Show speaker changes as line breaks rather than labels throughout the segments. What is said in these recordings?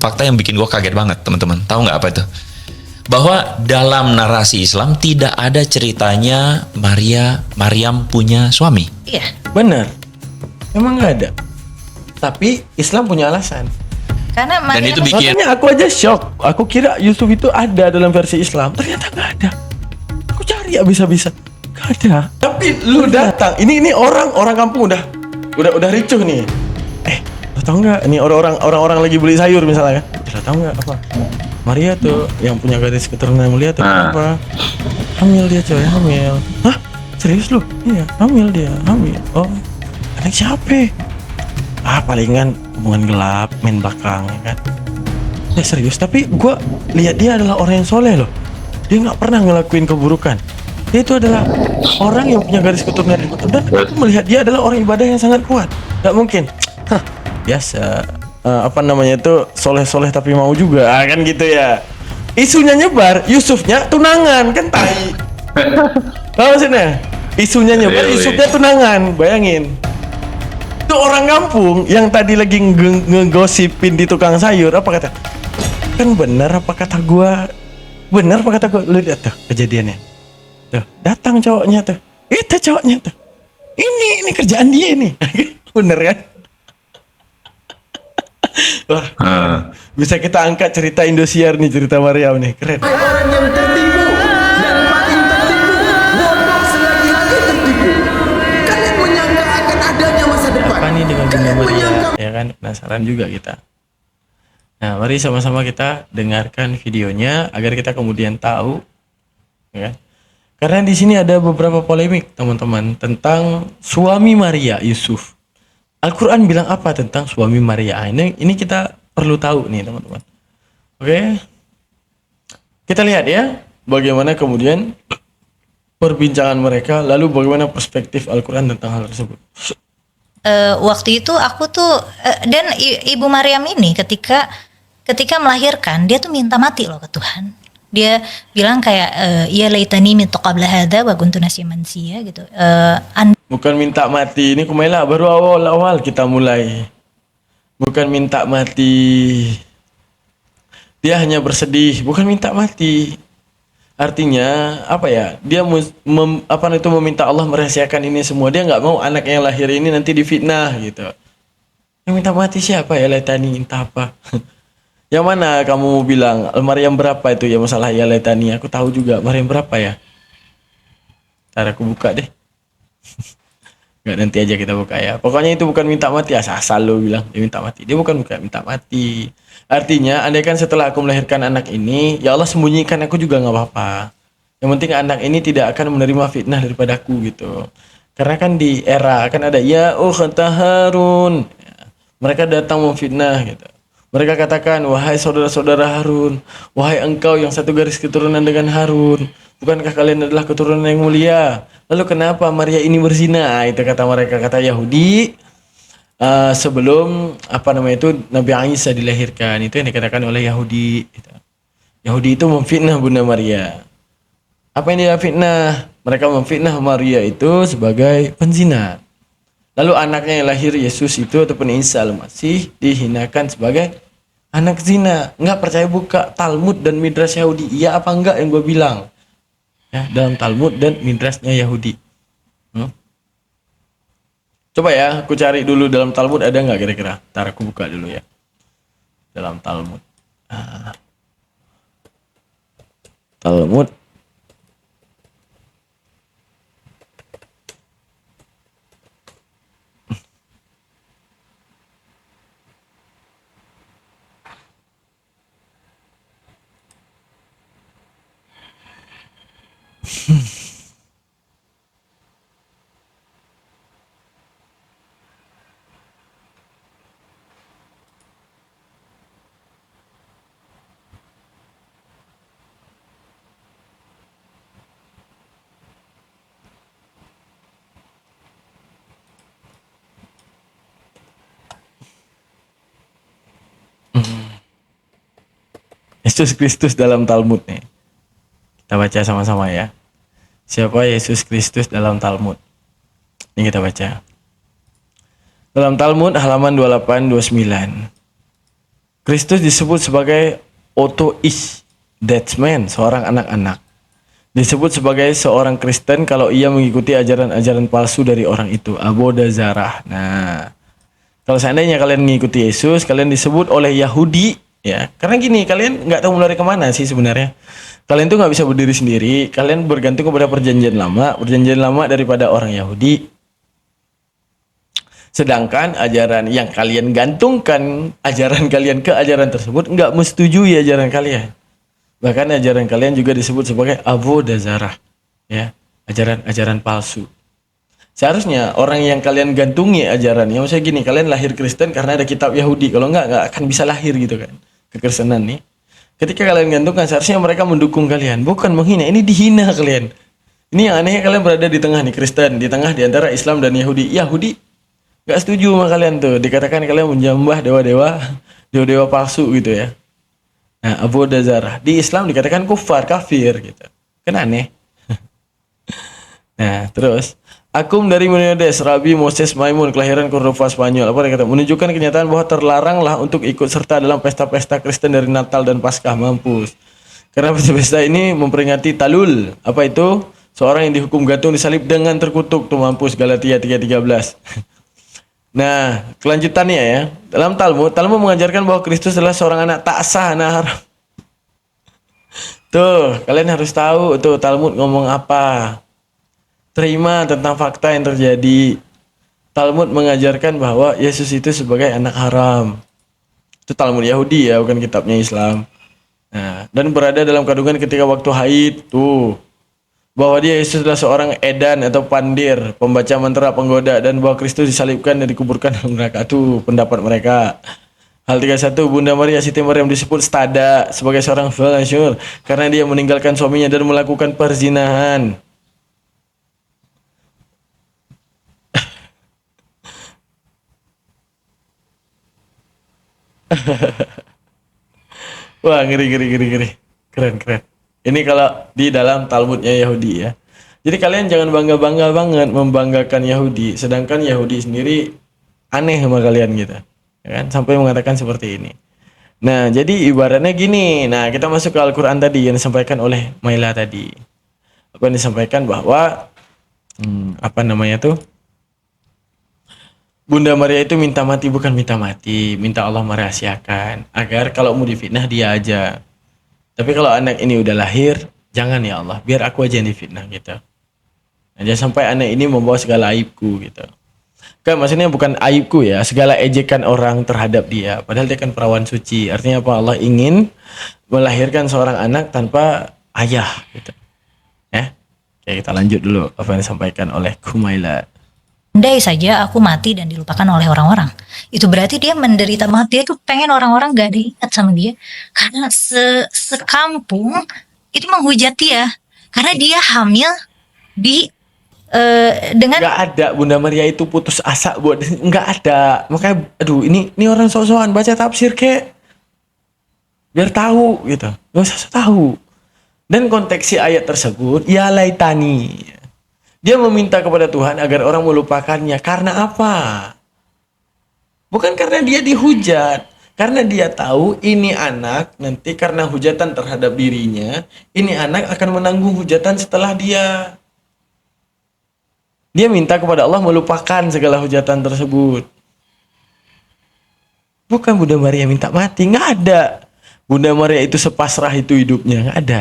fakta yang bikin gue kaget banget, teman-teman. Tahu nggak apa itu? Bahwa dalam narasi Islam tidak ada ceritanya Maryam punya suami.
Iya.
Benar. Emang nggak ada. Tapi Islam punya alasan.
Karena
Dan itu bikin
Makanya aku aja shock. Aku kira Yusuf itu ada dalam versi Islam. Ternyata nggak ada. Aku cari bisa-bisa. Nggak ada. Tapi lu datang. Ini orang kampung udah ricuh nih. Lo tau nggak? Ini orang-orang lagi beli sayur misalnya kan? Lo tau nggak apa? Maria tuh yang punya garis keturunan mulia tuh apa? Hamil dia coy, hamil. Hah? Serius lu? Iya, hamil dia, hamil. Oh, anak siapa? Palingan hubungan gelap, main belakang ya kan. Ya serius, tapi gua lihat dia adalah orang yang soleh loh. Dia nggak pernah ngelakuin keburukan. Dia itu adalah orang yang punya garis keturunan yang kuat. Dan aku melihat dia adalah orang ibadah yang sangat kuat. Gak mungkin. Biasa. Apa namanya itu soleh-soleh tapi mau juga kan gitu ya. Isunya nyebar, Yusufnya tunangan kan tai. Tahu maksudnya? Isunya nyebar, Yusufnya tunangan. Bayangin. Itu orang kampung yang tadi lagi ngegosipin di tukang sayur apa kata? Kan benar apa kata gua? Benar apa kata gua? Lu lihat tuh kejadiannya. Tuh, datang cowoknya tuh. Itu cowoknya tuh. Ini kerjaan dia nih. Bener kan? Wah, bisa kita angkat cerita Indosiar nih, cerita Maryam nih, keren.
Orang yang tertipu dan paling tertipu, bodoh selagi lagi tertipu. Kalian menyangka akan adanya masa depan.
Apa nih dengan Bunda
Kalian
Maria?
menyangka
Ya kan, penasaran juga kita. Nah, mari sama-sama kita dengarkan videonya agar kita kemudian tahu, ya kan? Karena di sini ada beberapa polemik teman-teman tentang suami Maria, Yusuf. Al-Quran bilang apa tentang suami Maria? Ini kita perlu tahu nih teman-teman. Oke. Kita lihat ya bagaimana kemudian perbincangan mereka, lalu bagaimana perspektif Al-Quran tentang hal tersebut.
Waktu itu aku tuh dan Ibu Maryam ini ketika melahirkan dia tuh minta mati loh ke Tuhan. Dia bilang kayak ya laitani mitu qabla hadza wa kuntu nasiyan mansiya gitu.
Bukan minta mati, ini Kumaila baru awal-awal kita mulai. Bukan minta mati. Dia hanya bersedih, bukan minta mati. Artinya apa ya? Dia meminta Allah merahasiakan ini semua. Dia nggak mau anak yang lahir ini nanti difitnah gitu. Yang minta mati siapa ya? Laitani minta apa? Yang mana kamu mau bilang Maryam berapa itu ya masalah ya Laitani? Aku tahu juga Maryam berapa ya? Ntar aku buka deh. Nggak, nanti aja kita buka ya. Pokoknya itu bukan minta mati, asal lo bilang dia minta mati. Dia bukan minta mati. Artinya andaikan setelah aku melahirkan anak ini, ya Allah sembunyikan aku juga nggak apa-apa. Yang penting anak ini tidak akan menerima fitnah daripadaku gitu. Karena kan di era kan ada ya ukhta Harun. Mereka datang memfitnah gitu. Mereka katakan, wahai saudara-saudara Harun, wahai engkau yang satu garis keturunan dengan Harun, bukankah kalian adalah keturunan yang mulia? Lalu kenapa Maria ini berzina? Itu kata mereka, kata Yahudi. Sebelum Nabi Isa dilahirkan, itu yang dikatakan oleh Yahudi. Yahudi itu memfitnah Bunda Maria. Apa yang dia fitnah? Mereka memfitnah Maria itu sebagai penzina. Lalu anaknya yang lahir Yesus itu ataupun Isa al-Masih dihinakan sebagai anak zina. Nggak percaya buka Talmud dan Midrash Yahudi. Iya apa enggak yang gue bilang? Ya, dalam Talmud dan Midrashnya Yahudi. Coba ya, aku cari dulu dalam Talmud ada nggak kira-kira? Ntar aku buka dulu ya. Dalam Talmud. Talmud. Yesus Kristus dalam Talmud nih. Kita baca sama-sama ya. Siapa Yesus Kristus dalam Talmud? Ini kita baca. Dalam Talmud halaman 28-29. Kristus disebut sebagai Otois, that's man, seorang anak-anak. Disebut sebagai seorang Kristen kalau ia mengikuti ajaran-ajaran palsu dari orang itu, Aboda Zarah. Nah, kalau seandainya kalian mengikuti Yesus, kalian disebut oleh Yahudi, ya. Karena gini, kalian nggak tahu mulai kemana sih sebenarnya. Kalian tuh nggak bisa berdiri sendiri. Kalian bergantung kepada perjanjian lama daripada orang Yahudi. Sedangkan ajaran yang kalian gantungkan, ajaran kalian ke ajaran tersebut nggak menyetujui ajaran kalian. Bahkan ajaran kalian juga disebut sebagai Avodah Zarah, ya, ajaran-ajaran palsu. Seharusnya orang yang kalian gantungi ajarannya, maksudnya gini, kalian lahir Kristen karena ada kitab Yahudi, kalau nggak akan bisa lahir gitu kan, kekristenan nih. Ketika kalian gantungkan, seharusnya mereka mendukung kalian, bukan menghina. Ini dihina kalian. Ini yang anehnya, kalian berada di tengah nih, Kristen, di tengah di antara Islam dan Yahudi. Yahudi nggak setuju sama kalian tuh, dikatakan kalian menyembah dewa-dewa palsu gitu ya. Nah, Avodah Zarah di Islam dikatakan kafir gitu. Kan aneh. Nah, terus Akum dari Meniodes, Rabi Moses Maimun, kelahiran Cordova Spanyol. Apa dia kata? Menunjukkan kenyataan bahwa terlaranglah untuk ikut serta dalam pesta-pesta Kristen dari Natal dan Paskah. Mampus. Karena pesta-pesta ini memperingati Talul. Apa itu? Seorang yang dihukum gantung disalib dengan terkutuk. Tuh mampus, Galatia 3:13. Nah, kelanjutannya ya. Dalam Talmud mengajarkan bahwa Kristus adalah seorang anak tak sah, anak haram. Tuh, kalian harus tahu tuh Talmud ngomong apa. Terima tentang fakta yang terjadi. Talmud mengajarkan bahwa Yesus itu sebagai anak haram. Itu Talmud Yahudi ya, bukan kitabnya Islam. Nah, dan berada dalam kandungan ketika waktu haid, tuh. Bahwa dia Yesus adalah seorang edan atau pandir, pembaca mantra penggoda, dan bahwa Kristus disalibkan dan dikuburkan dalam neraka. Itu pendapat mereka. Hal 31, Bunda Maria Siti Maryam disebut stada sebagai seorang falasyur karena dia meninggalkan suaminya dan melakukan perzinahan. Wah, ngeri. Keren. Ini kalau di dalam Talmudnya Yahudi ya. Jadi kalian jangan bangga-bangga banget membanggakan Yahudi, sedangkan Yahudi sendiri aneh sama kalian gitu. Ya kan? Sampai mengatakan seperti ini. Nah, jadi ibaratnya gini. Nah, kita masuk ke Al-Qur'an tadi yang disampaikan oleh Maila tadi. Apa yang disampaikan bahwa apa namanya tuh? Bunda Maria itu minta mati, bukan minta mati, minta Allah merahasiakan agar kalau mau difitnah dia aja. Tapi kalau anak ini udah lahir, jangan ya Allah, biar aku aja yang difitnah gitu. Nah, jangan sampai anak ini membawa segala aibku gitu. Kan maksudnya bukan aibku ya, segala ejekan orang terhadap dia. Padahal dia kan perawan suci. Artinya apa? Allah ingin melahirkan seorang anak tanpa ayah gitu. Ya. Oke, kita lanjut dulu apa yang disampaikan oleh Kumaila.
Andai saja aku mati dan dilupakan oleh orang-orang, itu berarti dia menderita banget. Dia tuh pengen orang-orang gak ada ingat sama dia, karena sekampung itu menghujat dia karena dia hamil di dengan
Nggak ada, Bunda Maria itu putus asa buat, nggak ada. Makanya aduh, ini orang sok-sokan baca tafsir kek biar tahu gitu, nggak usah sok tahu. Dan konteks si ayat tersebut, ya laitani, dia meminta kepada Tuhan agar orang melupakannya. Karena apa? Bukan karena dia dihujat, karena dia tahu ini anak nanti karena hujatan terhadap dirinya, ini anak akan menanggung hujatan setelah dia. Dia minta kepada Allah melupakan segala hujatan tersebut. Bukan Bunda Maria minta mati, nggak ada. Bunda Maria itu sepasrah itu hidupnya, nggak ada.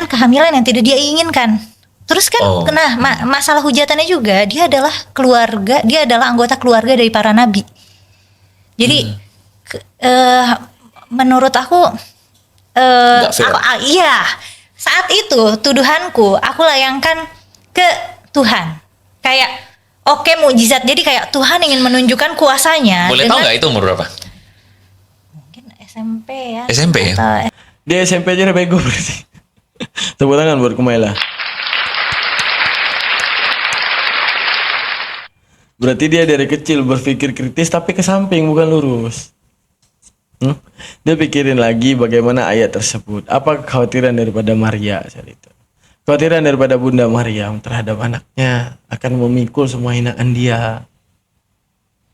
kehamilan yang tidak dia inginkan. Terus kan kena masalah hujatannya juga, dia adalah keluarga, dia adalah anggota keluarga dari para nabi. Jadi menurut aku iya, saat itu tuduhanku aku layangkan ke Tuhan. Kayak oke, mukjizat. Jadi kayak Tuhan ingin menunjukkan kuasanya.
Boleh tahu nggak itu umur berapa?
Mungkin SMP ya.
SMP ya?
Dia SMP aja udah bego berarti. Tepuk tangan buat Kumaila. Berarti dia dari kecil berpikir kritis tapi ke samping, bukan lurus. Dia pikirin lagi bagaimana ayat tersebut. Apa kekhawatiran daripada Maria saat itu? Kekhawatiran daripada Bunda Maryam terhadap anaknya akan memikul semua hinaan dia.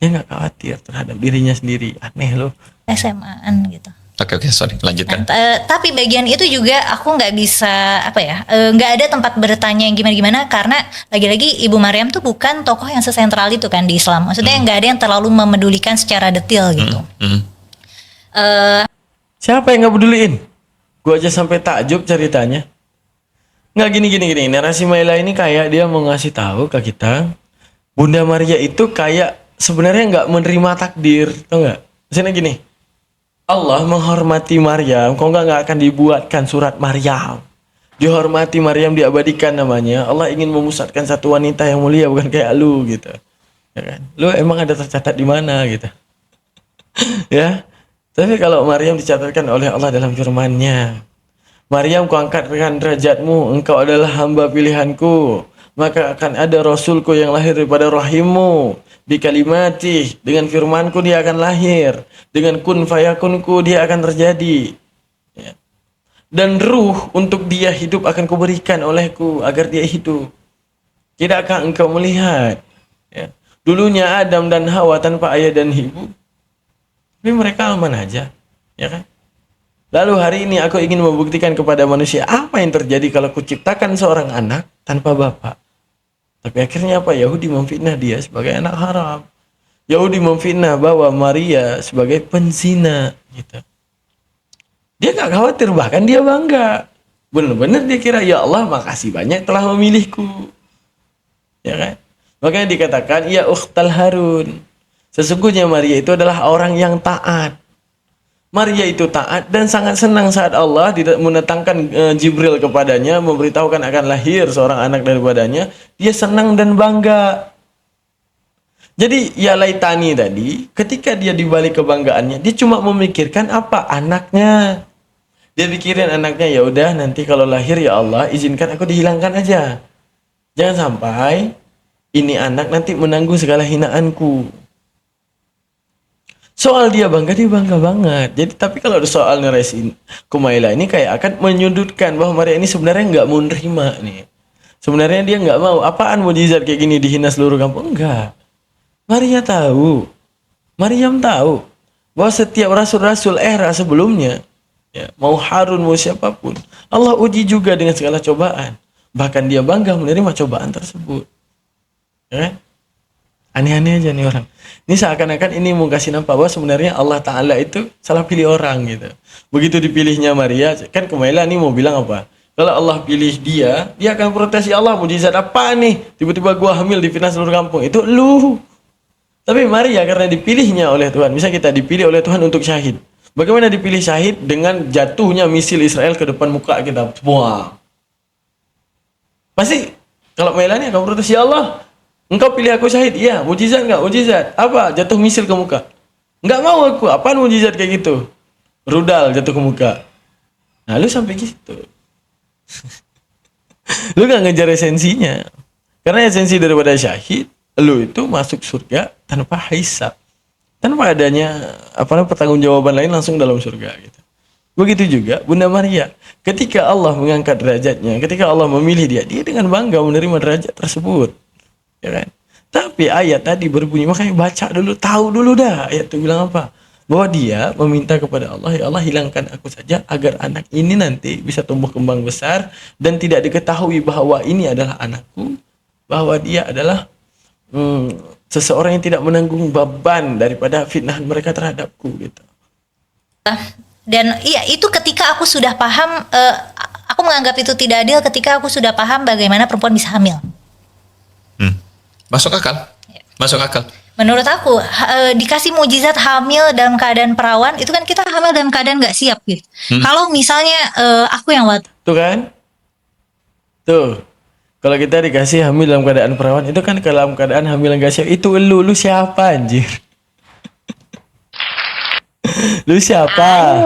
Dia nggak khawatir terhadap dirinya sendiri. Aneh loh.
SMA-an gitu.
Oke, sorry, lanjutkan.
Tapi bagian itu juga aku nggak bisa nggak ada tempat bertanya yang gimana-gimana karena lagi-lagi Ibu Maryam tuh bukan tokoh yang sesentral itu kan di Islam. Maksudnya nggak ada yang terlalu memedulikan secara detail gitu.
Siapa yang nggak peduliin? Gua aja sampai takjub ceritanya. Nggak gini. Narasi Maila ini kayak dia mau ngasih tahu ke kita, Bunda Maria itu kayak sebenarnya nggak menerima takdir, tau nggak? Maksudnya gini, Allah menghormati Maryam, kok nggak akan dibuatkan surat Maryam. Dihormati Maryam, diabadikan namanya. Allah ingin memusatkan satu wanita yang mulia, bukan kayak lu gitu. Ya kan? Lu emang ada tercatat di mana gitu? Ya. Tapi kalau Maryam dicatatkan oleh Allah dalam firman-Nya, Maryam, ku angkatkan derajatmu, engkau adalah hamba pilihanku, maka akan ada rasulku yang lahir daripada rahimmu, bikalimati, dengan firmanku dia akan lahir, dengan kun fayakunku dia akan terjadi. Ya. Dan ruh untuk dia hidup akan kuberikan olehku agar dia hidup. Tidakkah engkau melihat? Ya. Dulunya Adam dan Hawa tanpa ayah dan ibu, tapi mereka aman aja, ya kan? Lalu hari ini aku ingin membuktikan kepada manusia apa yang terjadi kalau kuciptakan seorang anak tanpa bapak. Tapi akhirnya apa? Yahudi memfitnah dia sebagai anak haram. Yahudi memfitnah bahwa Maria sebagai penzina, gitu. Dia gak khawatir, bahkan dia bangga. Benar-benar dia kira, ya Allah makasih banyak telah memilihku. Ya kan? Makanya dikatakan, ya ukhtal Harun. Sesungguhnya Maria itu adalah orang yang taat. Maria itu taat dan sangat senang saat Allah mendatangkan Jibril kepadanya, memberitahukan akan lahir seorang anak daripadanya. Dia senang dan bangga. Jadi ya laitani tadi, ketika dia dibalik kebanggaannya, dia cuma memikirkan apa? Anaknya. Dia pikirin anaknya, ya udah nanti kalau lahir ya Allah izinkan aku dihilangkan aja. Jangan sampai ini anak nanti menanggung segala hinaanku. Soal dia bangga banget. Jadi tapi kalau ada soal narasi Kumaila ini kayak akan menyudutkan bahwa Maria ini sebenarnya nggak mau nerima nih. Sebenarnya dia nggak mau. Apaan mujizat kayak gini dihina seluruh kampung? Enggak. Maryam tahu bahwa setiap rasul-rasul era sebelumnya, ya, mau Harun mau siapapun, Allah uji juga dengan segala cobaan. Bahkan dia bangga menerima cobaan tersebut. Ya kan? Aneh-aneh aja nih orang. Ini seakan-akan ini mau kasih nampak bahwa sebenarnya Allah Ta'ala itu salah pilih orang gitu. Begitu dipilihnya Maria, kan Kumaila nih mau bilang apa? Kalau Allah pilih dia akan protes, ya Allah mujizat apa nih? Tiba-tiba gua hamil difitnah seluruh kampung. Itu lu. Tapi Maria karena dipilihnya oleh Tuhan. Misalnya kita dipilih oleh Tuhan untuk syahid. Bagaimana dipilih syahid dengan jatuhnya misil Israel ke depan muka kita? Wah. Pasti kalau Maila nih akan protes, ya Allah, engkau pilih aku syahid? Iya. Mujizat enggak? Mujizat. Apa? Jatuh misil ke muka. Enggak mau aku. Apaan mujizat kayak gitu? Rudal jatuh ke muka. Nah, lu sampai gitu. Lu gak ngejar esensinya. Karena esensi daripada syahid, lu itu masuk surga tanpa hisab. Tanpa adanya pertanggungjawaban lain, langsung dalam surga gitu. Begitu juga Bunda Maria. Ketika Allah mengangkat derajatnya, ketika Allah memilih dia dengan bangga menerima derajat tersebut. Ya kan? Tapi ayat tadi berbunyi, makanya baca dulu, tahu dulu dah ayat itu bilang apa, bahwa dia meminta kepada Allah, ya Allah hilangkan aku saja agar anak ini nanti bisa tumbuh kembang besar dan tidak diketahui bahwa ini adalah anakku, bahwa dia adalah seseorang yang tidak menanggung beban daripada fitnahan mereka terhadapku gitu.
Dan iya, itu ketika aku sudah paham, aku menganggap itu tidak adil ketika aku sudah paham bagaimana perempuan bisa hamil.
Masuk akal. Masuk akal.
Menurut aku dikasih mujizat hamil dalam keadaan perawan, itu kan kita hamil dalam keadaan nggak siap gitu. Kalau misalnya aku yang
Tuh kan? Tuh. Kalau kita dikasih hamil dalam keadaan perawan, itu kan dalam keadaan hamil nggak siap. Itu lu siapa anjir? Lu siapa?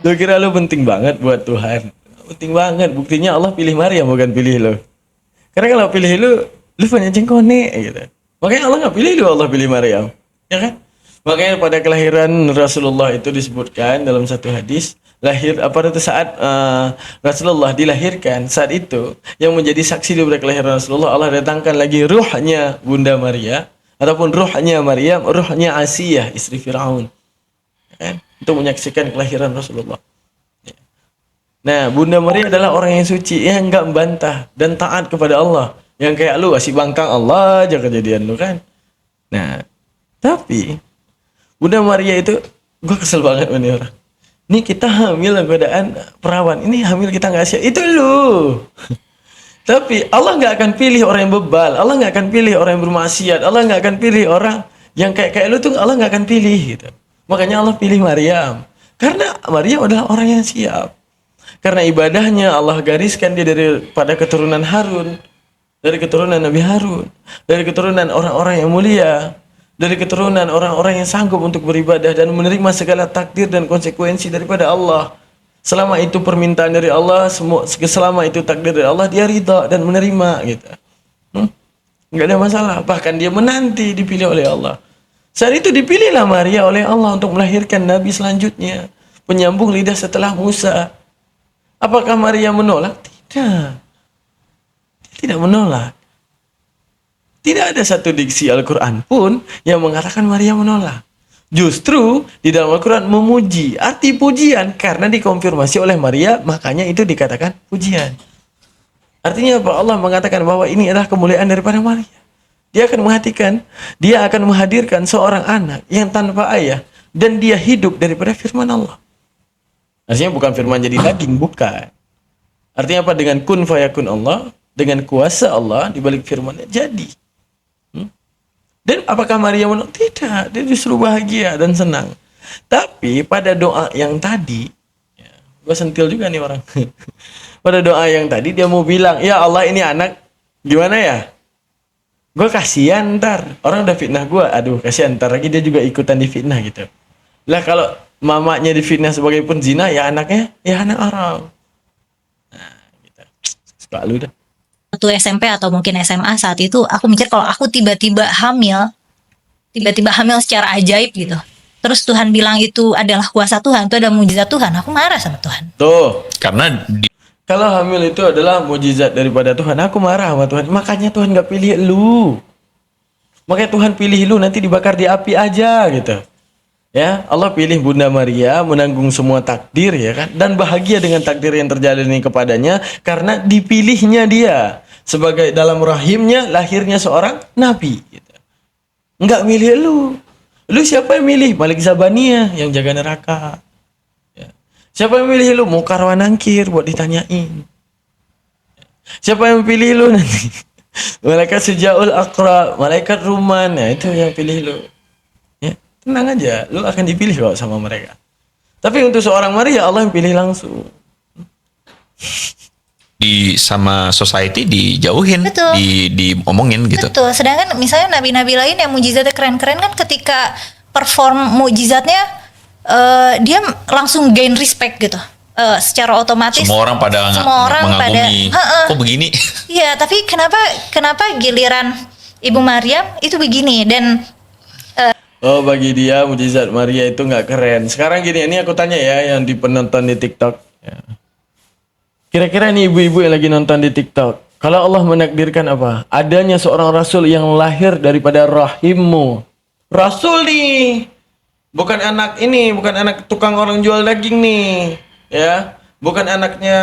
Lu kira lu penting banget buat Tuhan? Penting banget. Buktinya Allah pilih Maryam bukan pilih lu. Karena kalau pilih lu banyak cengkone gitu. Makanya Allah nggak pilih lu, Allah pilih Maryam. Ya kan? Makanya pada kelahiran Rasulullah itu disebutkan dalam satu hadis, lahir pada saat Rasulullah dilahirkan, saat itu yang menjadi saksi daripada kelahiran Rasulullah, Allah datangkan lagi ruhnya Bunda Maria ataupun ruhnya Maryam, ruhnya Asiyah istri Firaun, kan? Untuk menyaksikan kelahiran Rasulullah. Nah, Bunda Maria adalah orang yang suci, yang enggak membantah dan taat kepada Allah. Yang kayak lu kasih bangkang Allah aja kejadian lu kan. Nah, tapi Bunda Maria itu, gue kesel banget sama ini orang. Ini kita hamil dalam keadaan perawan. Ini hamil kita nggak siap. Itu lu. Tapi Allah nggak akan pilih orang yang bebal. Allah nggak akan pilih orang yang bermaksiat. Allah nggak akan pilih orang yang kayak lu tuh. Allah nggak akan pilih gitu. Makanya Allah pilih Maryam. Karena Maryam adalah orang yang siap. Karena ibadahnya Allah gariskan dia daripada keturunan Harun. Dari keturunan Nabi Harun. Dari keturunan orang-orang yang mulia. Dari keturunan orang-orang yang sanggup untuk beribadah dan menerima segala takdir dan konsekuensi daripada Allah. Selama itu permintaan dari Allah, selama itu takdir dari Allah, dia ridha dan menerima gitu. Enggak ada masalah. Bahkan dia menanti dipilih oleh Allah. Saat itu dipilihlah Maria oleh Allah untuk melahirkan Nabi selanjutnya, penyambung lidah setelah Musa. Apakah Maria menolak? Tidak. Tidak menolak. Tidak ada satu diksi Al-Quran pun yang mengatakan Maria menolak. Justru di dalam Al-Quran memuji. Arti pujian karena dikonfirmasi oleh Maria, makanya itu dikatakan pujian. Artinya apa? Allah mengatakan bahwa ini adalah kemuliaan daripada Maria. Dia akan menghadirkan seorang anak yang tanpa ayah dan dia hidup daripada firman Allah. Artinya bukan firman jadi daging, bukan. Artinya apa? Dengan kun fayakun Allah, dengan kuasa Allah di balik firman-Nya jadi. Dan apakah Maria menolak? Tidak, dia justru bahagia dan senang. Tapi pada doa yang tadi, ya, gue sentil juga nih orang. Pada doa yang tadi dia mau bilang, ya Allah ini anak gimana ya? Gue kasihan ntar, orang udah fitnah gue, aduh kasihan ntar lagi dia juga ikutan difitnah gitu. Lah kalau mamanya difitnah sebagai penzina, ya anaknya, ya anak orang. Nah gitu, suka lu dah.
Waktu SMP atau mungkin SMA saat itu aku mikir kalau aku tiba-tiba hamil secara ajaib gitu. Terus Tuhan bilang itu adalah kuasa Tuhan, itu ada mujizat Tuhan. Aku marah sama Tuhan.
Tuh,
Karena
kalau hamil itu adalah mujizat daripada Tuhan, aku marah sama Tuhan. Makanya Tuhan gak pilih lu. Makanya Tuhan pilih lu nanti dibakar di api aja gitu. Ya, Allah pilih Bunda Maria menanggung semua takdir ya kan, dan bahagia dengan takdir yang terjalani kepadanya karena dipilihnya dia sebagai dalam rahimnya lahirnya seorang nabi gitu. Enggak milih lu. Lu siapa yang milih? Malik Zabaniyah yang jaga neraka. Ya. Siapa yang milih lu? Mukarwa Nangkir buat ditanyain. Siapa yang pilih lu nanti? Malaikat Sujaul Aqra, malaikat Ruman, ya itu yang pilih lu. Tenang aja, lu akan dipilih kok sama mereka. Tapi untuk seorang Maria, Allah yang pilih langsung.
sama society dijauhin,
Betul.
diomongin gitu.
Betul. Sedangkan misalnya nabi-nabi lain yang mujizatnya keren-keren kan ketika perform mujizatnya dia langsung gain respect gitu. Secara otomatis
Semua orang pada mengagumi. Kok begini?
Iya, tapi kenapa giliran Ibu Maryam itu begini dan
Oh, bagi dia mujizat Maria itu nggak keren. Sekarang gini, ini aku tanya ya yang di penonton di TikTok. Ya. Kira-kira nih ibu-ibu yang lagi nonton di TikTok, kalau Allah menakdirkan apa? Adanya seorang rasul yang lahir daripada rahimmu. Rasul nih, bukan anak ini, bukan anak tukang orang jual daging nih, ya, bukan anaknya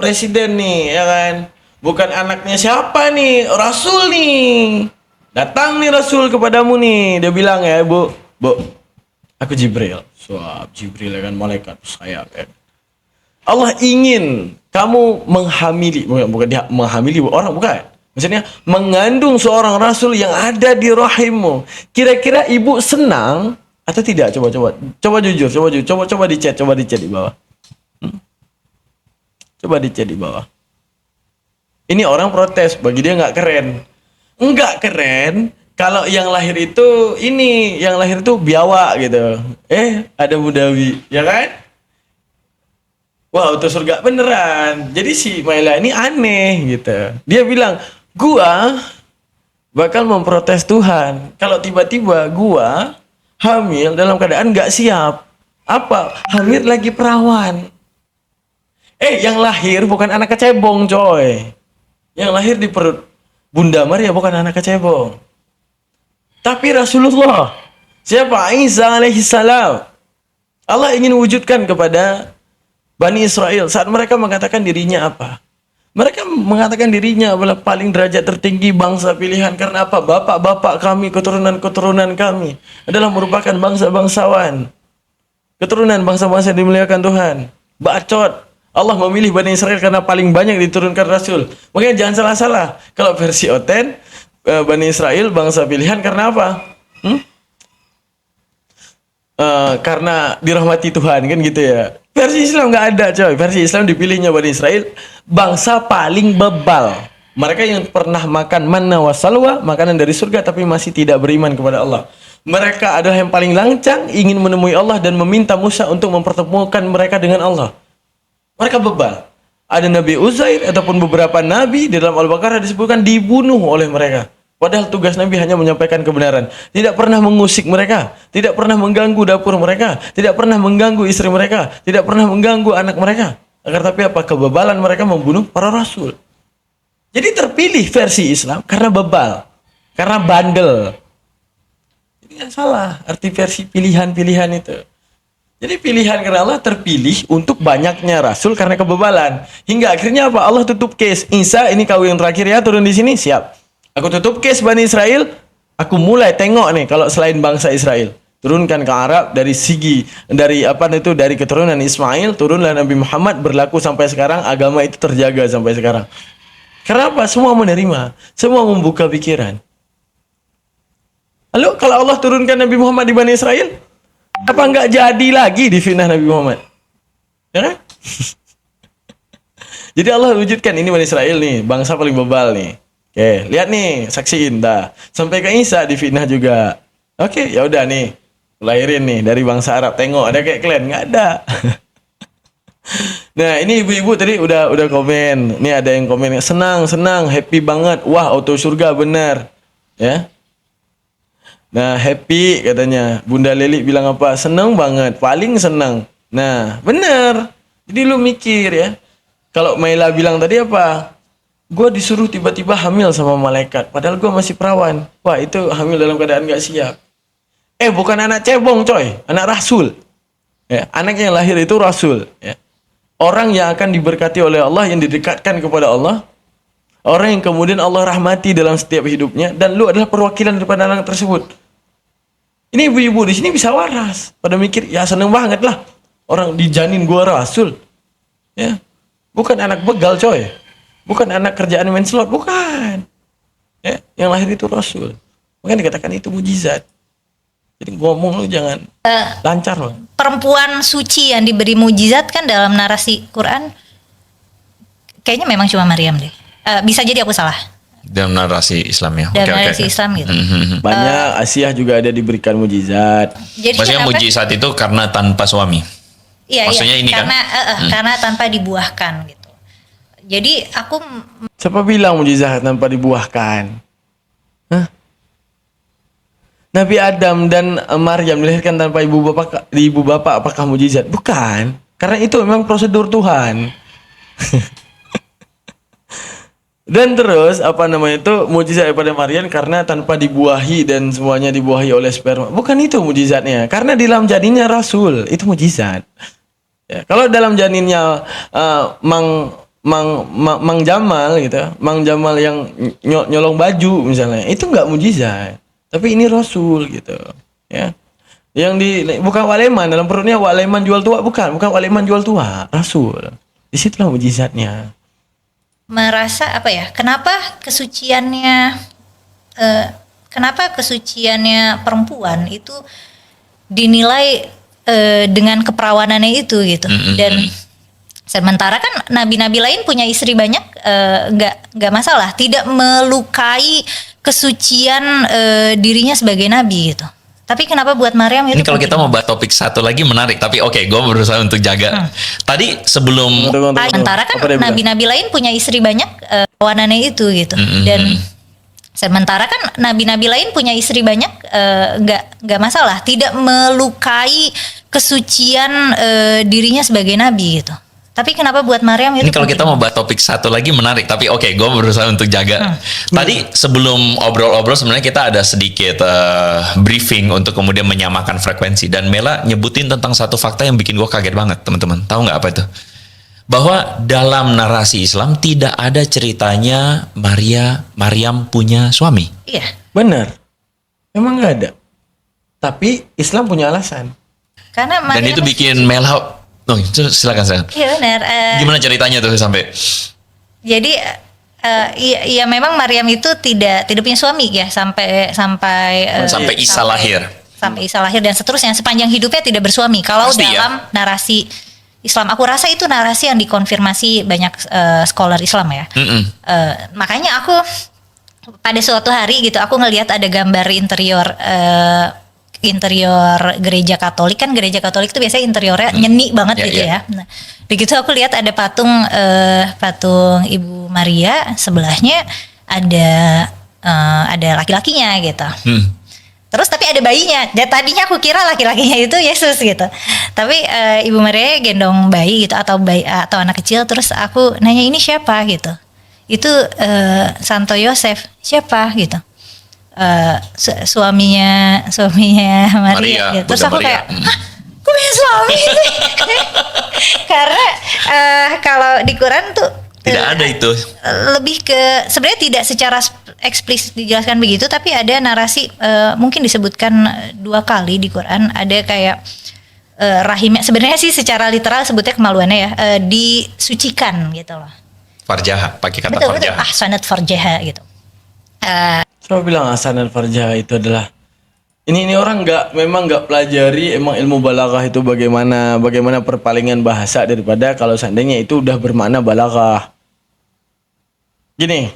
presiden nih, ya kan? Bukan anaknya siapa nih, rasul nih. Datang nih Rasul kepadamu nih. Dia bilang ya, Bu, aku Jibril. Jibril ya kan, malaikat saya kan. Allah ingin kamu menghamili, bukan dia menghamili orang, bukan. Maksudnya mengandung seorang Rasul yang ada di rahimmu. Kira-kira ibu senang atau tidak? Coba jujur, coba di chat di bawah. Coba di chat di bawah. Ini orang protes, bagi dia nggak keren. Enggak keren kalau yang lahir itu yang lahir itu biawa gitu. Ada Budawi, ya kan? Wow, itu surga beneran. Jadi si Maila ini aneh gitu. Dia bilang, gua bakal memprotes Tuhan kalau tiba-tiba gua hamil dalam keadaan nggak siap. Apa? Hamil lagi perawan. Yang lahir bukan anak kecebong, coy. Yang lahir di perut Bunda Maria bukan anak kecebong. Tapi Rasulullah, siapa? Isa alaihi salam. Allah ingin wujudkan kepada Bani Israel saat mereka mengatakan dirinya apa? Mereka mengatakan dirinya adalah paling derajat tertinggi bangsa pilihan. Karena apa? Bapak-bapak kami, keturunan-keturunan kami adalah merupakan bangsa-bangsawan. Keturunan bangsa-bangsa yang dimuliakan Tuhan. Bacot. Allah memilih Bani Israel karena paling banyak diturunkan Rasul. Makanya jangan salah-salah. Kalau versi Oten, Bani Israel bangsa pilihan karena apa? Karena dirahmati Tuhan, kan gitu ya. Versi Islam nggak ada, coy. Versi Islam dipilihnya Bani Israel bangsa paling bebal. Mereka yang pernah makan manna wa salwa, makanan dari surga, tapi masih tidak beriman kepada Allah. Mereka adalah yang paling lancang, ingin menemui Allah dan meminta Musa untuk mempertemukan mereka dengan Allah. Mereka bebal. Ada Nabi Uzair ataupun beberapa nabi di dalam Al-Baqarah disebutkan dibunuh oleh mereka. Padahal tugas Nabi hanya menyampaikan kebenaran. Tidak pernah mengusik mereka. Tidak pernah mengganggu dapur mereka. Tidak pernah mengganggu istri mereka. Tidak pernah mengganggu anak mereka. Agar tapi apa? Kebebalan mereka membunuh para rasul. Jadi terpilih versi Islam karena bebal. Karena bandel. Jadi yang salah arti versi pilihan-pilihan itu. Jadi pilihan karena Allah terpilih untuk banyaknya rasul karena kebebalan. Hingga akhirnya apa? Allah tutup case. Isa, ini kau yang terakhir ya, turun di sini, siap. Aku tutup case Bani Israel. Aku mulai tengok nih kalau selain bangsa Israel. Turunkan ke Arab dari dari keturunan Ismail, turunlah Nabi Muhammad, berlaku sampai sekarang, agama itu terjaga sampai sekarang. Kenapa? Semua menerima, semua membuka pikiran. Lalu kalau Allah turunkan Nabi Muhammad di Bani Israel, apa enggak jadi lagi difitnah Nabi Muhammad? Ya kan? Jadi Allah wujudkan ini Bani Israel nih, bangsa paling bebal nih. Oke, lihat nih, saksiin dah. Sampai ke Isa difitnah juga. Oke, ya udah nih. Lahirin nih dari bangsa Arab. Tengok ada kayak kalian, nggak ada. Nah, ini ibu-ibu tadi udah komen. Ini ada yang komen senang, happy banget. Wah, auto surga benar. Ya. Nah, happy katanya. Bunda Leli bilang apa? Senang banget, paling senang. Nah, benar. Jadi lu mikir ya. Kalau Maila bilang tadi apa? Gue disuruh tiba-tiba hamil sama malaikat. Padahal gue masih perawan. Wah, itu hamil dalam keadaan gak siap. Bukan anak cebong, coy. Anak rasul. Ya, anak yang lahir itu rasul. Ya. Orang yang akan diberkati oleh Allah, yang didekatkan kepada Allah. Orang yang kemudian Allah rahmati dalam setiap hidupnya. Dan lu adalah perwakilan daripada anak tersebut. Ini ibu-ibu di sini bisa waras. Pada mikir, ya seneng banget lah. Orang dijanin gue rasul. Ya. Bukan anak begal, coy. Bukan anak kerjaan main slot, bukan. Ya, yang lahir itu rasul. Makanya dikatakan itu mujizat. Jadi ngomong lu jangan lancar loh.
Perempuan suci yang diberi mujizat kan dalam narasi Quran, kayaknya memang cuma Maryam deh. Bisa jadi aku salah.
Dalam narasi Islam ya.
Dalam narasi Islam gitu.
Banyak Asiah juga ada diberikan mujizat.
Jadi
Maksudnya
kenapa?
mujizat itu karena tanpa suami.
Iya,
Maksudnya ini kan?
karena tanpa dibuahkan gitu. Jadi aku
Siapa bilang mujizat tanpa dibuahkan? Hah? Nabi Adam dan Maryam dilahirkan tanpa ibu bapak apakah mujizat? Bukan. Karena itu memang prosedur Tuhan. Dan terus mujizat daripada Maryam karena tanpa dibuahi dan semuanya dibuahi oleh sperma. Bukan itu mujizatnya. Karena di dalam janinnya rasul, itu mujizat. Ya, kalau dalam janinnya Mang Jamal gitu, Mang Jamal yang nyolong baju misalnya, itu nggak mujizat, tapi ini rasul gitu, ya. Yang bukan waleman dalam perutnya, waleman jual tua, bukan waleman jual tua, rasul. Disitulah mujizatnya.
merasa apa ya? Kenapa kesuciannya perempuan itu dinilai dengan keperawanannya itu gitu. Dan sementara kan nabi-nabi lain punya istri banyak, nggak masalah, tidak melukai kesucian dirinya sebagai nabi gitu. Tapi kenapa buat Maryam itu?
Ini kalau kita mau bahas topik satu lagi menarik, tapi oke, gue berusaha untuk jaga. Tadi sebelum
Sementara kan nabi-nabi lain punya istri banyak, kawanannya itu gitu. Dan Sementara kan nabi-nabi lain punya istri banyak, nggak masalah, tidak melukai kesucian dirinya sebagai nabi gitu. Tapi kenapa buat Maryam itu?
Ini kalau kita mau bahas topik satu lagi menarik, tapi oke, gue berusaha untuk jaga. Tadi sebelum obrol-obrol sebenarnya kita ada sedikit briefing untuk kemudian menyamakan frekuensi, dan Mela nyebutin tentang satu fakta yang bikin gue kaget banget, teman-teman. Tahu nggak apa itu? Bahwa dalam narasi Islam tidak ada ceritanya Maryam punya suami.
Iya.
Benar. Emang nggak ada. Tapi Islam punya alasan.
Karena
Dan
Maryam
itu bikin Mela, silakan saya.
Iya benar.
Gimana ceritanya tuh sampai?
Jadi iya memang Maryam itu tidak punya suami ya sampai
Isa lahir.
Sampai Isa lahir dan seterusnya, sepanjang hidupnya tidak bersuami. Kalau
Pasti,
dalam narasi Islam, aku rasa itu narasi yang dikonfirmasi banyak scholar Islam ya. Makanya aku pada suatu hari gitu aku ngelihat ada gambar interior gereja Katolik. Kan gereja Katolik itu biasanya interiornya nyeni banget gitu ya. Nah, begitu aku lihat ada patung Ibu Maria, sebelahnya ada laki-lakinya gitu. Terus tapi ada bayinya. Dan tadinya aku kira laki-lakinya itu Yesus gitu. Tapi Ibu Maria gendong bayi gitu atau anak kecil. Terus aku nanya, ini siapa gitu. Itu Santo Yosef. Siapa gitu. Suaminya Maria gitu. Terus aku kayak, hah, kok punya suami sih? Karena kalau di Quran tuh
Tidak ada itu.
Lebih ke sebenarnya tidak secara eksplisit dijelaskan begitu, tapi ada narasi mungkin disebutkan 2 kali di Quran, ada kayak rahimnya, sebenarnya sih secara literal sebutnya kemaluannya ya, disucikan gitu loh.
Farjaha, pakai kata
Betul,
farjaha.
ahsanat farjaha gitu.
Coba bilang ahsanat farjaha itu adalah ini orang memang nggak pelajari emang ilmu balaghah itu bagaimana perpalingan bahasa daripada kalau seandainya itu udah bermakna balaghah. Gini,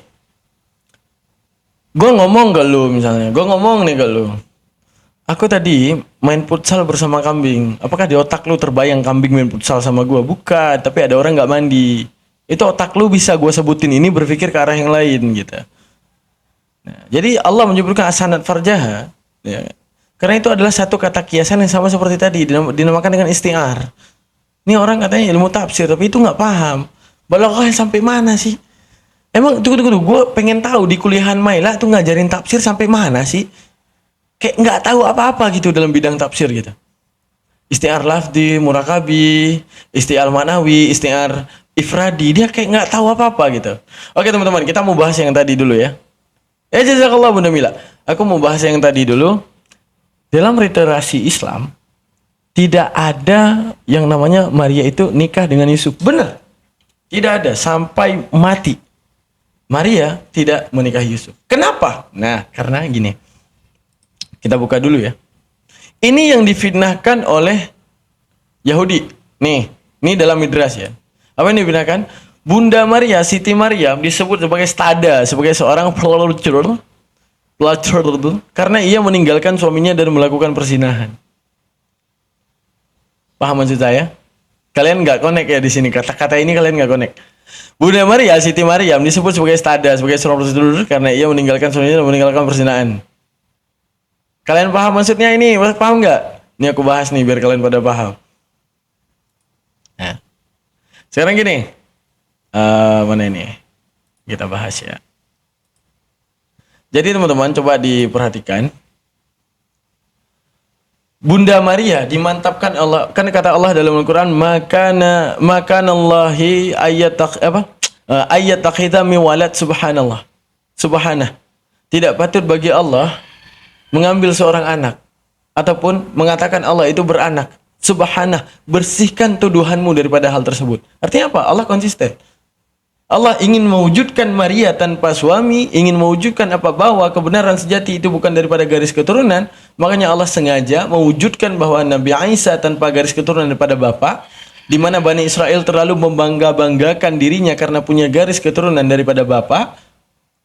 gue ngomong ke lu misalnya, gue ngomong nih ke lu, aku tadi main futsal bersama kambing. Apakah di otak lu terbayang kambing main futsal sama gue? Bukan, tapi ada orang nggak mandi. Itu otak lu bisa gue sebutin ini berpikir ke arah yang lain gitu. Nah, jadi Allah menyebutkan ahsanat farjaha, ya. Karena itu adalah satu kata kiasan yang sama seperti tadi, dinamakan dengan isti'ar. Ini orang katanya ilmu tafsir, tapi itu nggak paham. Balaghah sampai mana sih? Emang tunggu, gue pengen tahu di kuliahan Maila tuh ngajarin tafsir sampai mana sih? Kayak nggak tahu apa-apa gitu dalam bidang tafsir gitu. Isti'ar lafdi, murakabi, isti'ar manawi, isti'ar ifradi, dia kayak nggak tahu apa-apa gitu. Oke teman-teman, kita mau bahas yang tadi dulu ya. Jazakallah Bunda Mila. Aku mau bahas yang tadi dulu. Dalam literasi Islam tidak ada yang namanya Maria itu nikah dengan Yusuf. Benar. Tidak ada sampai mati. Maria tidak menikahi Yusuf. Kenapa? Nah, karena gini. Kita buka dulu ya. Ini yang difitnahkan oleh Yahudi. Nih, ini dalam Midrash ya. Apa yang difitnahkan? Bunda Maria, Siti Maryam disebut sebagai stada, sebagai seorang pelacur karena ia meninggalkan suaminya dan melakukan perzinahan. Paham maksud saya? Kalian nggak connect ya di sini, kata-kata ini kalian nggak connect. Bunda Maria, Siti Maryam disebut sebagai stada, sebagai seorang prostitut karena ia meninggalkan suaminya dan meninggalkan perzinahan. Kalian paham maksudnya ini? Paham nggak? Ini aku bahas nih biar kalian pada paham. Nah, sekarang gini, mana ini? Kita bahas ya. Jadi teman-teman coba diperhatikan. Bunda Maria dimantapkan Allah, kan kata Allah dalam Al-Qur'an, makanallahi ayat takhidha min walad, subhanallah. Subhanah. Tidak patut bagi Allah mengambil seorang anak ataupun mengatakan Allah itu beranak. Subhanah, bersihkan tuduhanmu daripada hal tersebut. Artinya apa? Allah konsisten. Allah ingin mewujudkan Maria tanpa suami, ingin mewujudkan bahwa kebenaran sejati itu bukan daripada garis keturunan, makanya Allah sengaja mewujudkan bahwa Nabi Isa tanpa garis keturunan daripada bapa, di mana Bani Israel terlalu membangga-banggakan dirinya karena punya garis keturunan daripada bapa.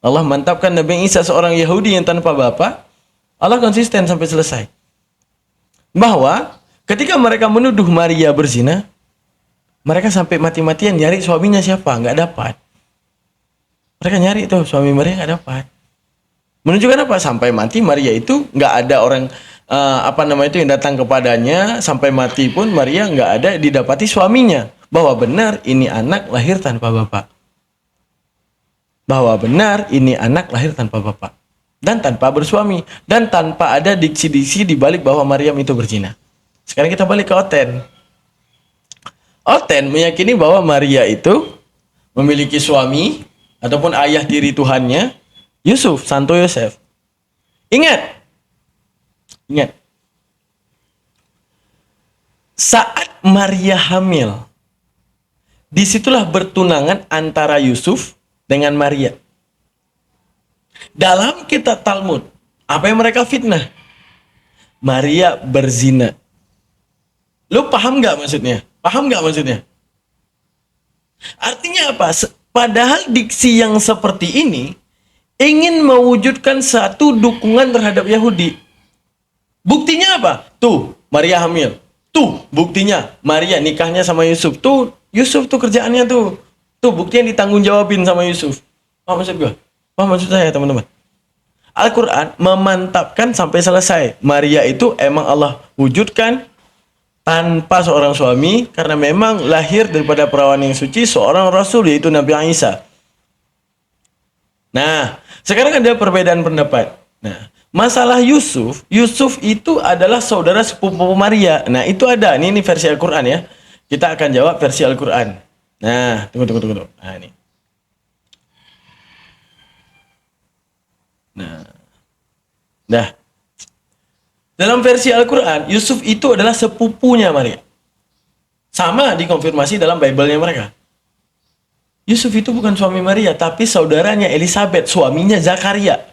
Allah mantapkan Nabi Isa seorang Yahudi yang tanpa bapa. Allah konsisten sampai selesai. Bahwa ketika mereka menuduh Maria berzina, mereka sampai mati-matian nyari suaminya siapa, nggak dapat. Mereka nyari tuh suami Maria nggak dapat. Menunjukkan apa? Sampai mati Maria itu nggak ada orang yang datang kepadanya. Sampai mati pun Maria nggak ada didapati suaminya. Bahwa benar ini anak lahir tanpa bapak. Bahwa benar ini anak lahir tanpa bapak. Dan tanpa bersuami. Dan tanpa ada diksi-diksi di balik bahwa Maryam itu berzina. Sekarang kita balik ke Oten. Oten meyakini bahwa Maria itu memiliki suami ataupun ayah tiri Tuhannya, Yusuf, Santo Yosef. Ingat. Saat Maria hamil, disitulah bertunangan antara Yusuf dengan Maria. Dalam kitab Talmud, apa yang mereka fitnah? Maria berzina. Lu paham nggak maksudnya? Artinya apa? Padahal diksi yang seperti ini ingin mewujudkan satu dukungan terhadap Yahudi. Buktinya apa? Tuh, Maria hamil. Tuh, buktinya Maria nikahnya sama Yusuf. Tuh, Yusuf tuh kerjaannya tuh. Tuh, buktinya ditanggung jawabin sama Yusuf. Paham maksud gua? Paham maksud saya, teman-teman? Al-Quran memantapkan sampai selesai. Maria itu emang Allah wujudkan tanpa seorang suami karena memang lahir daripada perawan yang suci seorang rasul yaitu Nabi Isa. Nah, sekarang ada perbedaan pendapat. Nah, masalah Yusuf itu adalah saudara sepupu Maria. Nah, itu ada. Ini versi Al-Quran ya. Kita akan jawab versi Al-Quran. Nah, tunggu. Nah, ini. Nah, dalam versi Al-Quran, Yusuf itu adalah sepupunya Maria. Sama dikonfirmasi dalam Bible-nya mereka. Yusuf itu bukan suami Maria, tapi saudaranya Elizabeth, suaminya Zakaria.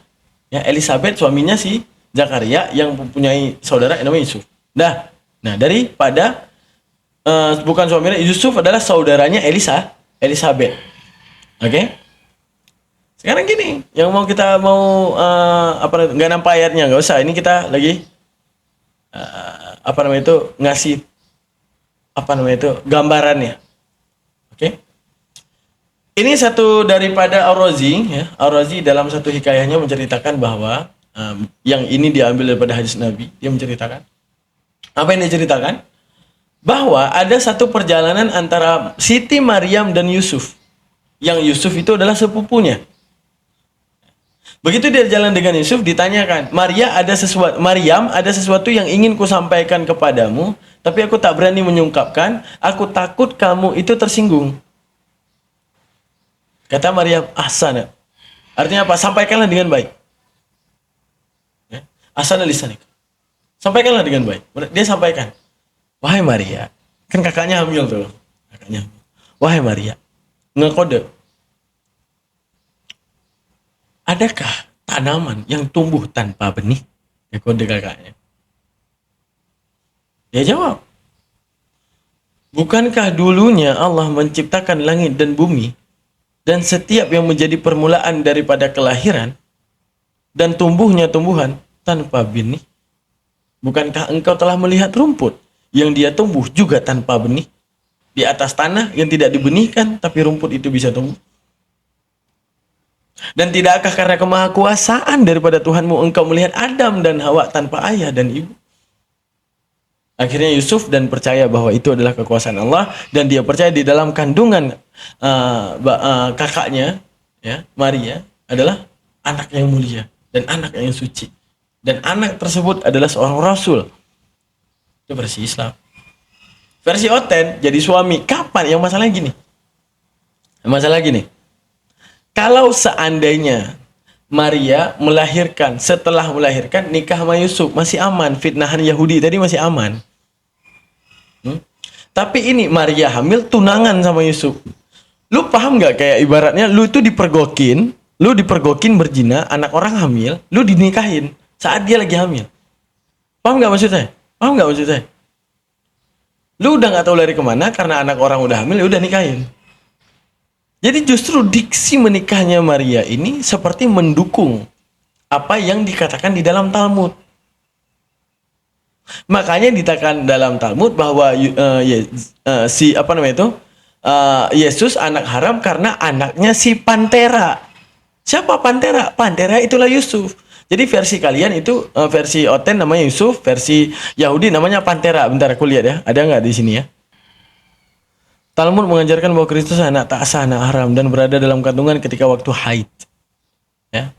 Ya, Elizabeth suaminya si Zakaria yang mempunyai saudara yang namanya Yusuf. Nah, daripada bukan suaminya, Yusuf adalah saudaranya Elizabeth. Oke? Sekarang gini, yang kita mau nggak nampak ayatnya, nggak usah. Ini kita lagi ngasih gambarannya. Oke? Ini satu daripada Ar-Razi, ya. Ar-Razi dalam satu hikayahnya menceritakan bahwa yang ini diambil daripada hadis Nabi. Dia menceritakan apa yang diceritakan? Bahwa ada satu perjalanan antara Siti Maryam dan Yusuf. Yang Yusuf itu adalah sepupunya. Begitu dia jalan dengan Yusuf, ditanyakan, Maryam, ada sesuatu yang ingin kusampaikan kepadamu, tapi aku tak berani menyungkapkan, aku takut kamu itu tersinggung. Kata Maryam, ahsana. Artinya apa? Sampaikanlah dengan baik. Ya? Ahsana lisanik. Sampaikanlah dengan baik. Dia sampaikan, wahai Maria, kan kakaknya hamil tuh. Wahai Maria, ngekode. Adakah tanaman yang tumbuh tanpa benih? Ya, kode kakaknya. Dia jawab, bukankah dulunya Allah menciptakan langit dan bumi, dan setiap yang menjadi permulaan daripada kelahiran, dan tumbuhnya tumbuhan tanpa benih? Bukankah engkau telah melihat rumput yang dia tumbuh juga tanpa benih, di atas tanah yang tidak dibenihkan, tapi rumput itu bisa tumbuh? Dan tidakkah karena kemahakuasaan daripada Tuhanmu engkau melihat Adam dan Hawa tanpa ayah dan ibu? Akhirnya Yusuf dan percaya bahwa itu adalah kekuasaan Allah, dan dia percaya di dalam kandungan kakaknya, ya, Maria adalah anak yang mulia dan anak yang suci, dan anak tersebut adalah seorang rasul. Itu versi Islam. Versi Oten jadi suami. Kapan? Yang masalah gini. Kalau seandainya Maria melahirkan, setelah melahirkan nikah sama Yusuf, masih aman. Fitnahan Yahudi tadi masih aman. Tapi ini Maria hamil tunangan sama Yusuf. Lu paham nggak, kayak ibaratnya lu itu dipergokin berzina, anak orang hamil, lu dinikahin saat dia lagi hamil. Paham nggak maksud saya? Lu udah nggak tahu lari kemana karena anak orang udah hamil, udah nikahin. Jadi justru diksi menikahnya Maria ini seperti mendukung apa yang dikatakan di dalam Talmud. Makanya dikatakan dalam Talmud bahwa Yesus anak haram karena anaknya si Pantera. Siapa Pantera? Pantera itulah Yusuf. Jadi versi kalian itu versi Oten namanya Yusuf, versi Yahudi namanya Pantera. Bentar aku lihat ya, ada nggak di sini ya? Talmud mengajarkan bahwa Kristus anak tak sah, anak haram dan berada dalam kandungan ketika waktu haid. Ya.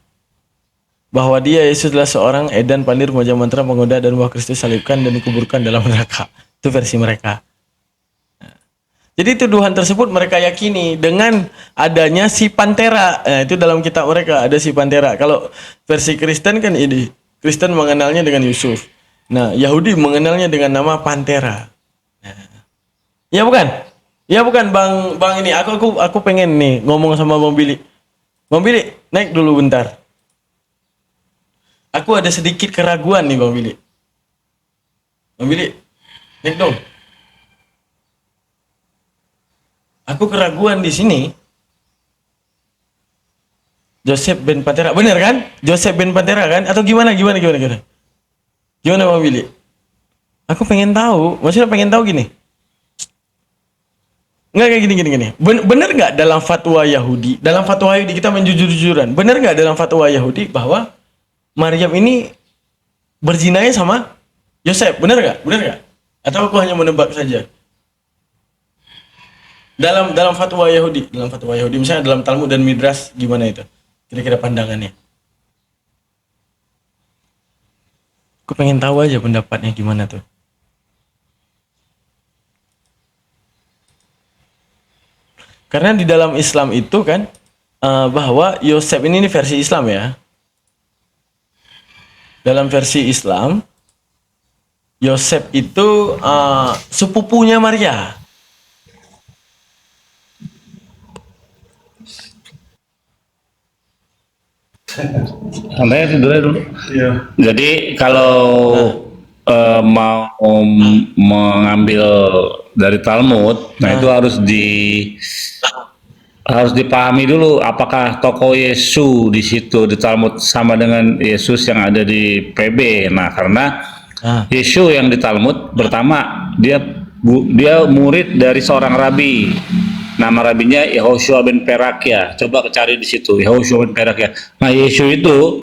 Bahwa dia Yesus adalah seorang edan, pandir, pembaca mantra, penggoda dan bahwa Kristus salibkan dan dikuburkan dalam neraka. Itu versi mereka. Jadi tuduhan tersebut mereka yakini dengan adanya si Pantera. Nah, itu dalam kitab mereka ada si Pantera. Kalau versi Kristen kan ini, Kristen mengenalnya dengan Yusuf. Nah, Yahudi mengenalnya dengan nama Pantera. Nah. Ya bukan? Ya bukan Bang ini. Aku pengen nih ngomong sama Bang Billy. Bang Billy, naik dulu bentar. Aku ada sedikit keraguan nih Bang Billy. Bang Billy, naik dong. Aku keraguan di sini. Joseph bin Pantera, bener kan? Joseph bin Pantera kan? Atau gimana? Gimana Bang Billy? Aku pengen tahu. Maksudnya pengen tahu gini. Enggak kayak gini. Bener nggak dalam fatwa Yahudi? Dalam fatwa Yahudi kita menjujur-jujuran. Bener nggak dalam fatwa Yahudi bahwa Maryam ini berzinanya sama Yosef? Bener nggak? Atau aku hanya menebak saja? Dalam fatwa Yahudi, misalnya dalam Talmud dan Midrash gimana itu? Kira-kira pandangannya. Aku pengen tahu aja pendapatnya gimana tuh. Karena di dalam Islam itu kan bahwa Yosef ini versi Islam ya. Dalam versi Islam, Yosef itu sepupunya Maria.
Santai tidurnya dulu.
Iya.
Jadi kalau mau mengambil dari Talmud, nah itu harus dipahami dulu apakah tokoh Yesus di situ di Talmud sama dengan Yesus yang ada di PB. Nah, karena Yesus yang di Talmud pertama dia murid dari seorang rabi. Nama rabinya Yehoshua bin Perakia. Coba cari di situ Yehoshua bin Perakia. Nah, Yesus itu